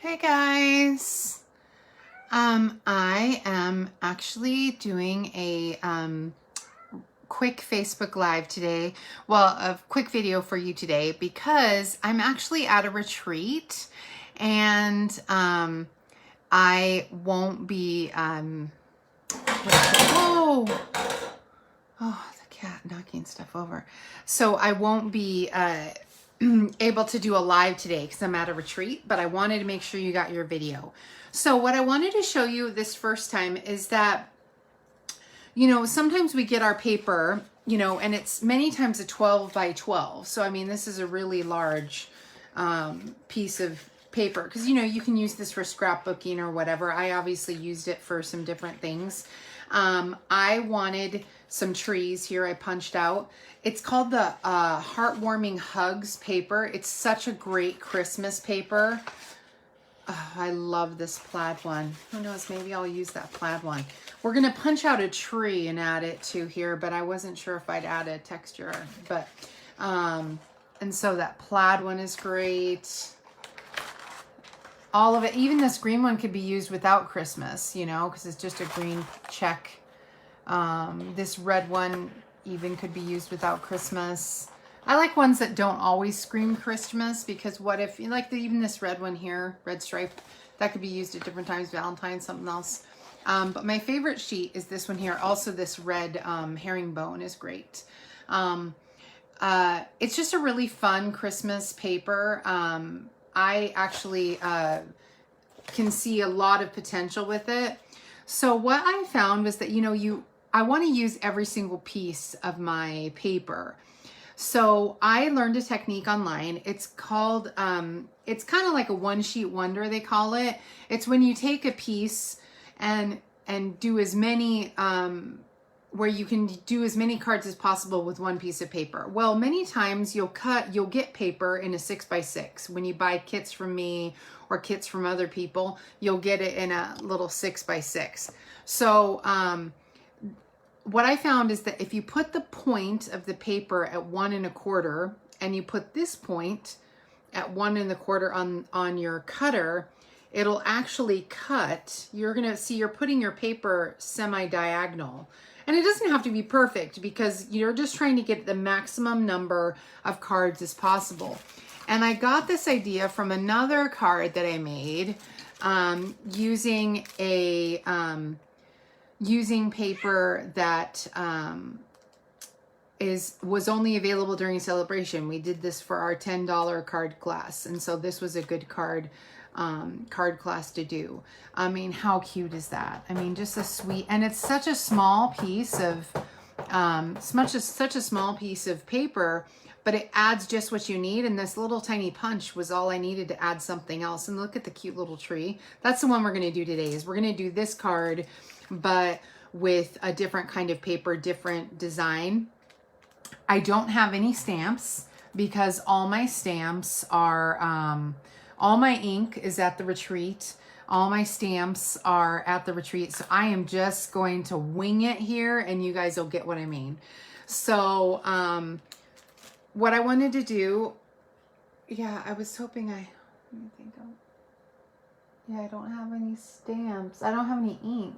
Hey guys, I am actually doing a quick Facebook Live today. Well, a quick video for you today because I'm actually at a retreat and I won't be whoa, oh, the cat knocking stuff over. So I won't be able to do a live today because I'm at a retreat, but I wanted to make sure you got your video. So what I wanted to show you this first time is that, sometimes we get our paper, and it's many times a 12 by 12. So, I mean, this is a really large piece of paper because, you can use this for scrapbooking or whatever. I obviously used it for some different things. I wanted some trees here I punched out. It's called the Heartwarming Hugs paper. It's such a great Christmas paper. Oh, I love this plaid one. Who knows, maybe I'll use that plaid one. We're gonna punch out a tree and add it to here, but I wasn't sure if I'd add a texture. But, and so that plaid one is great. All of it, even this green one could be used without Christmas, because it's just a green check. This red one even could be used without Christmas. I like ones that don't always scream Christmas because what if, even this red one here, red stripe, that could be used at different times, Valentine's, something else. But my favorite sheet is this one here. Also this red herringbone is great. It's just a really fun Christmas paper. I actually can see a lot of potential with it. So what I found was that, I want to use every single piece of my paper. So I learned a technique online. It's called, it's kind of like a one sheet wonder, they call it. It's when you take a piece and do as many, where you can do as many cards as possible with one piece of paper. Well, many times you'll get paper in a 6x6. When you buy kits from me or kits from other people, you'll get it in a little 6x6. So, what I found is that if you put the point of the paper at 1 1/4 and you put this point at 1 1/4 on your cutter, it'll actually cut. You're going to see you're putting your paper semi-diagonal. And it doesn't have to be perfect because you're just trying to get the maximum number of cards as possible. And I got this idea from another card that I made using a using paper that was only available during celebration. We did this for our $10 card class, and so this was a good card class to do. I mean, how cute is that? I mean, just a sweet, and it's such a small piece of such a small piece of paper, but it adds just what you need. And this little tiny punch was all I needed to add something else. And look at the cute little tree. That's the one we're going to do today. Is we're going to do this card, but with a different kind of paper, different design. I don't have any stamps because all my stamps are, all my ink is at the retreat. All my stamps are at the retreat. So I am just going to wing it here and you guys will get what I mean. So, what I wanted to do, I was hoping let me think I don't have any stamps. I don't have any ink.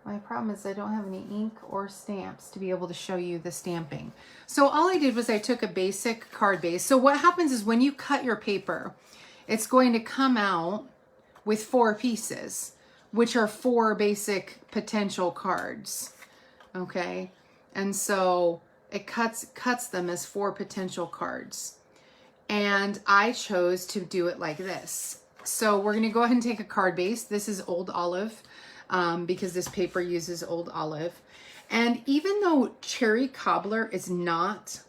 My problem is I don't have any ink or stamps to be able to show you the stamping. So all I did was I took a basic card base. So what happens is when you cut your paper, it's going to come out with 4 pieces, which are 4 basic potential cards. Okay. And so it cuts them as 4 potential cards. And I chose to do it like this. So we're going to go ahead and take a card base. This is Old Olive. Because this paper uses Old Olive. And even though Cherry Cobbler is not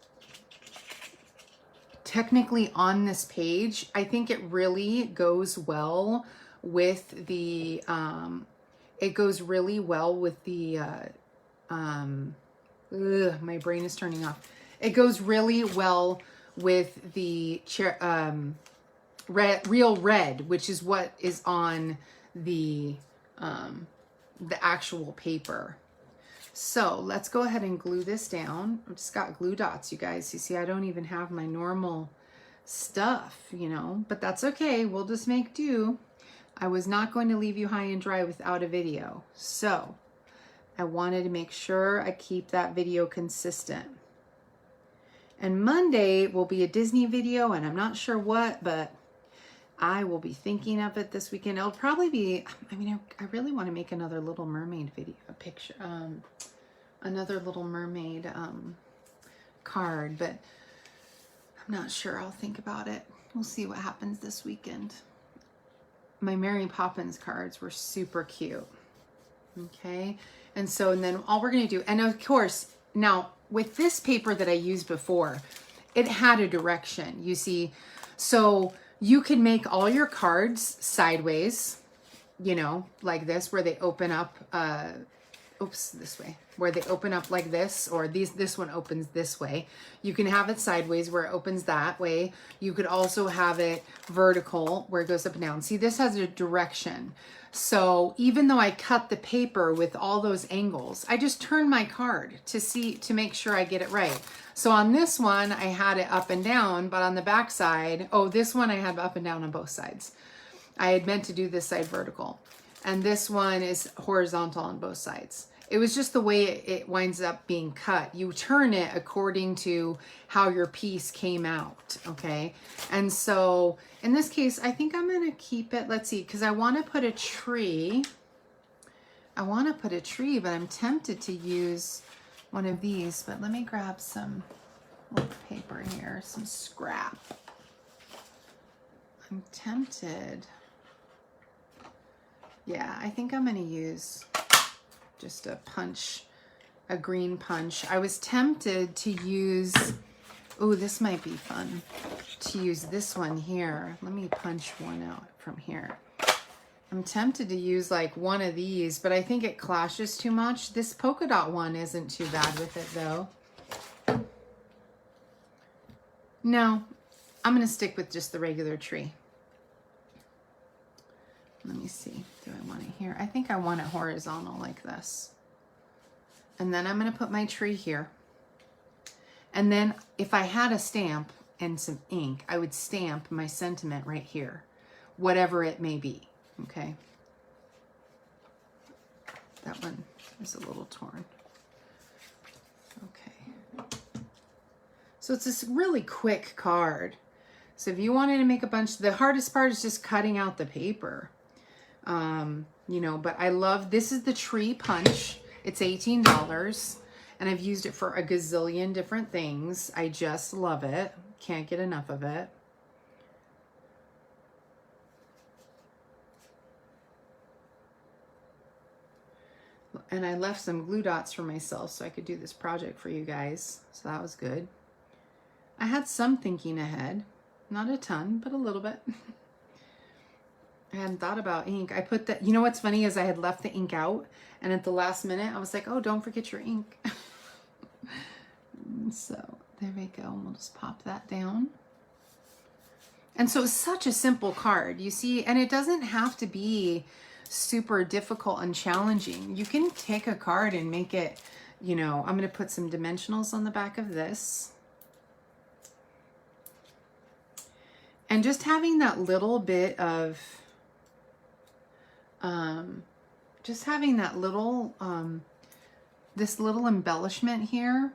technically on this page, I think it really goes well with the, my brain is turning off. It goes really well with the real red, which is what is on the actual paper. So let's go ahead and glue this down. I've just got glue dots, you guys. You see, I don't even have my normal stuff, you know, but that's okay. We'll just make do. I was not going to leave you high and dry without a video. So I wanted to make sure I keep that video consistent. And Monday will be a Disney video, and I'm not sure what, but I will be thinking of it this weekend. It'll probably be, I mean, I really want to make another Little Mermaid video, a picture, another Little Mermaid card, but I'm not sure. I'll think about it. We'll see what happens this weekend. My Mary Poppins cards were super cute. Okay. And then all we're going to do, and of course, now with this paper that I used before, it had a direction, you see. So you can make all your cards sideways, you know, like this, where they open up, this way, where they open up like this, or this one opens this way. You can have it sideways where it opens that way. You could also have it vertical where it goes up and down. See, this has a direction. So even though I cut the paper with all those angles, I just turn my card to make sure I get it right. So on this one, I had it up and down, but on the back side, this one I had up and down on both sides. I had meant to do this side vertical, and this one is horizontal on both sides. It was just the way it winds up being cut. You turn it according to how your piece came out, okay? And so in this case, I think I'm gonna keep it, let's see, because I wanna put a tree. I wanna put a tree, but I'm tempted to use one of these, but let me grab some little paper here, some scrap. I'm tempted. Yeah, I think I'm gonna use just a green punch. I was tempted to use, this might be fun, to use this one here. Let me punch one out from here. I'm tempted to use like one of these, but I think it clashes too much. This polka dot one isn't too bad with it though. No, I'm gonna stick with just the regular tree. Let me see, do I want it here? I think I want it horizontal like this. And then I'm gonna put my tree here. And then if I had a stamp and some ink, I would stamp my sentiment right here, whatever it may be, okay? That one is a little torn. Okay. So it's this really quick card. So if you wanted to make a bunch, the hardest part is just cutting out the paper. You know, but I love, this is the tree punch. It's $18 and I've used it for a gazillion different things. I just love it. Can't get enough of it. And I left some glue dots for myself so I could do this project for you guys. So that was good. I had some thinking ahead, not a ton, but a little bit. I hadn't thought about ink. I put that, you know what's funny is I had left the ink out and at the last minute I was like, oh, don't forget your ink. So there we go. We'll just pop that down. And so it's such a simple card, you see, and it doesn't have to be super difficult and challenging. You can take a card and make it, you know, I'm going to put some dimensionals on the back of this. And just having that little bit of, just having that little, this little embellishment here.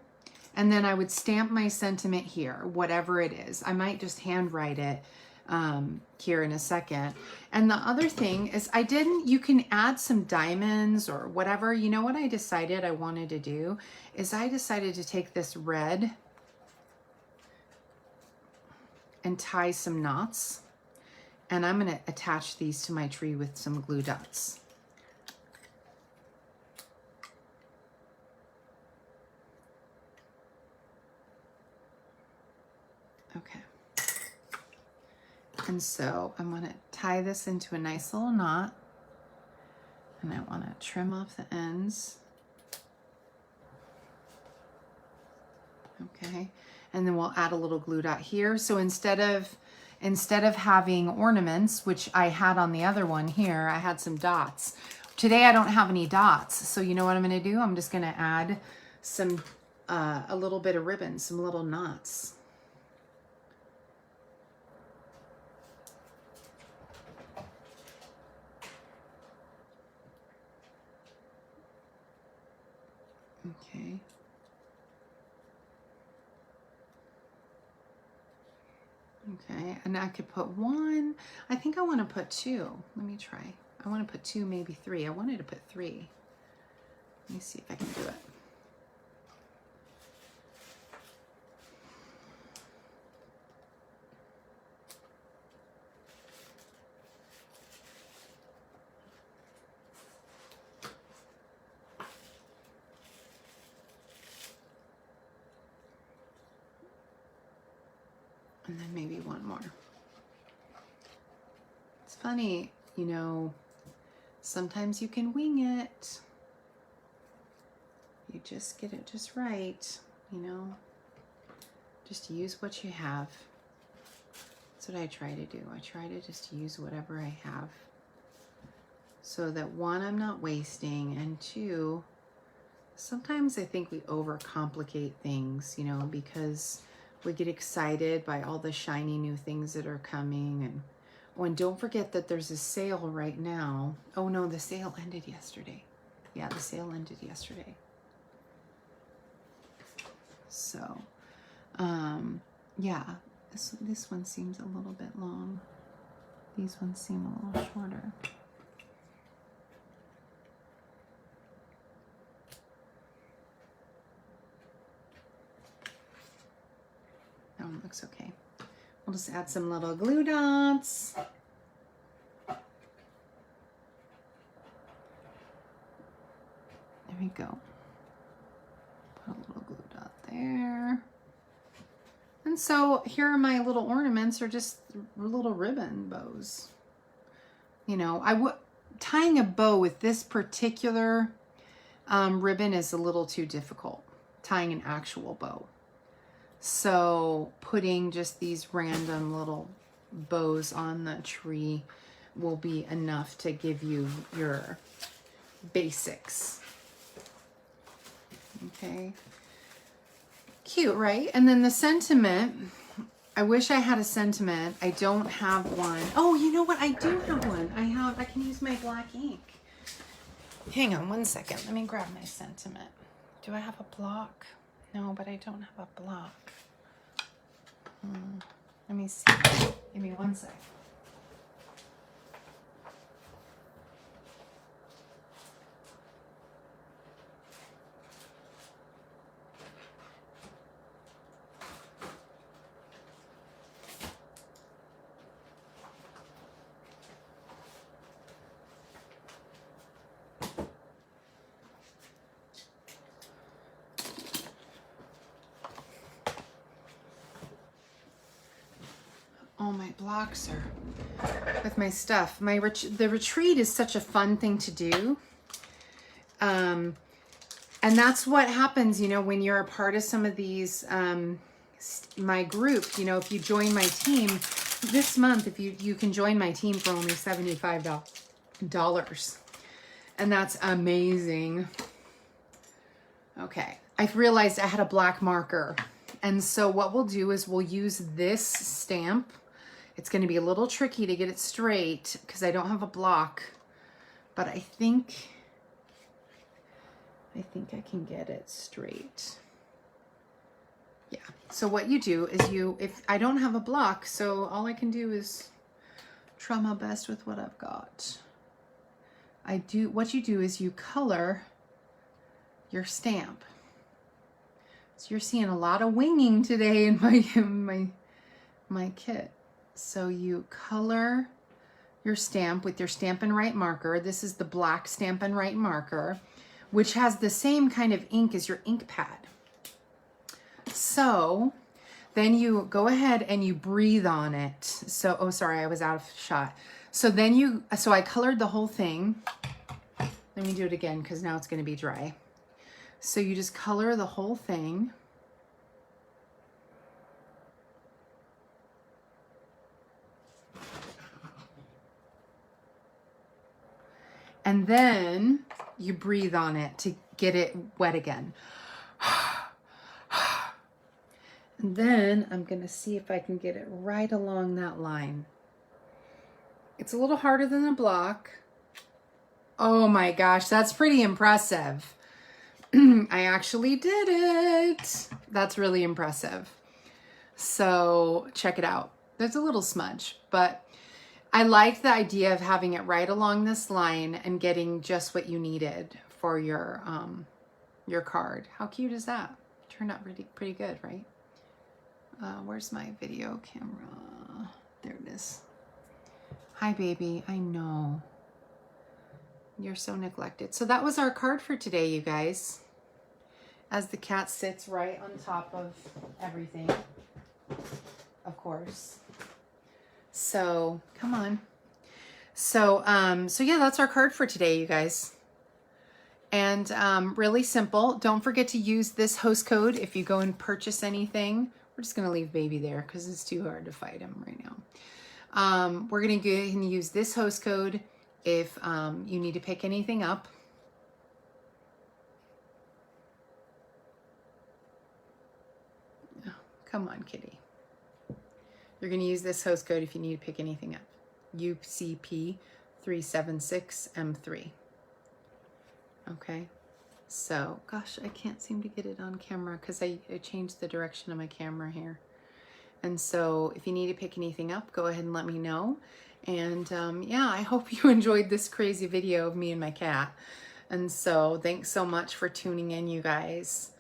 And then I would stamp my sentiment here, whatever it is. I might just handwrite it here in a second. And the other thing is you can add some diamonds or whatever. You know what I decided I wanted to do is I decided to take this red and tie some knots. And I'm going to attach these to my tree with some glue dots. Okay. And so I'm going to tie this into a nice little knot. And I want to trim off the ends. Okay. And then we'll add a little glue dot here. So instead of having ornaments, which I had on the other one here, I had some dots. Today I don't have any dots. So you know what I'm going to do? I'm just going to add some, a little bit of ribbon, some little knots. Okay. Okay, and I could put one. I think I want to put two. Let me try. I want to put two, maybe three. I wanted to put three. Let me see if I can do it. And then maybe one more. It's funny, you know, sometimes you can wing it. You just get it just right, you know. Just use what you have. That's what I try to do. I try to just use whatever I have. So that one, I'm not wasting, and two, sometimes I think we overcomplicate things, you know, because we get excited by all the shiny new things that are coming. And oh, and don't forget that there's a sale right now. Oh no, the sale ended yesterday. Yeah, the sale ended yesterday. So, yeah, this one seems a little bit long. These ones seem a little shorter. That one looks okay. We'll just add some little glue dots. There we go. Put a little glue dot there. And so here are my little ornaments, or just little ribbon bows. You know, tying a bow with this particular ribbon is a little too difficult, tying an actual bow. So putting just these random little bows on the tree will be enough to give you your basics. Okay. Cute, right? And then the sentiment, I wish I had a sentiment. I don't have one. Oh, you know what? I do have one. I can use my black ink. Hang on one second. Let me grab my sentiment. Do I have a block? No, but I don't have a block. Let me see. Give me one sec. All my blocks are with my stuff. The retreat is such a fun thing to do. And that's what happens, you know, when you're a part of some of these, my group, you know, if you join my team this month, if you can join my team for only $75. And that's amazing. Okay. I've realized I had a black marker. And so what we'll do is we'll use this stamp. It's going to be a little tricky to get it straight because I don't have a block, but I think I can get it straight. Yeah. So what you do is if I don't have a block, so all I can do is try my best with what I've got. What you do is you color your stamp. So you're seeing a lot of winging today in my kit. So you color your stamp with your Stampin' Write marker. This is the black Stampin' Write marker, which has the same kind of ink as your ink pad. So then you go ahead and you breathe on it. So, oh, sorry, I was out of shot. So then so I colored the whole thing. Let me do it again because now it's going to be dry. So you just color the whole thing. And then you breathe on it to get it wet again. And then I'm going to see if I can get it right along that line. It's a little harder than the block. Oh my gosh, that's pretty impressive. I actually did it. That's really impressive. So check it out. There's a little smudge, but I like the idea of having it right along this line and getting just what you needed for your card. How cute is that? Turned out pretty good, right? Where's my video camera? There it is. Hi, baby. I know. You're so neglected. So that was our card for today, you guys. As the cat sits right on top of everything, of course. So come on. So yeah, that's our card for today, you guys. And really simple. Don't forget to use this host code if you go and purchase anything. We're just gonna leave baby there because it's too hard to fight him right now. We're gonna go ahead and use this host code if you need to pick anything up. Oh, come on, kitty. You're going to use this host code if you need to pick anything up. UCP376M3. Okay. So, gosh, I can't seem to get it on camera because I changed the direction of my camera here. And so if you need to pick anything up, go ahead and let me know. And yeah, I hope you enjoyed this crazy video of me and my cat. And so thanks so much for tuning in, you guys.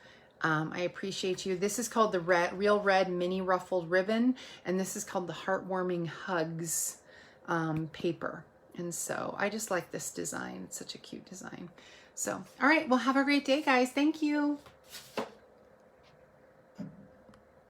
I appreciate you. This is called the Real Red Mini Ruffled Ribbon, and this is called the Heartwarming Hugs paper. And so I just like this design. It's such a cute design. So, all right, well, have a great day, guys. Thank you.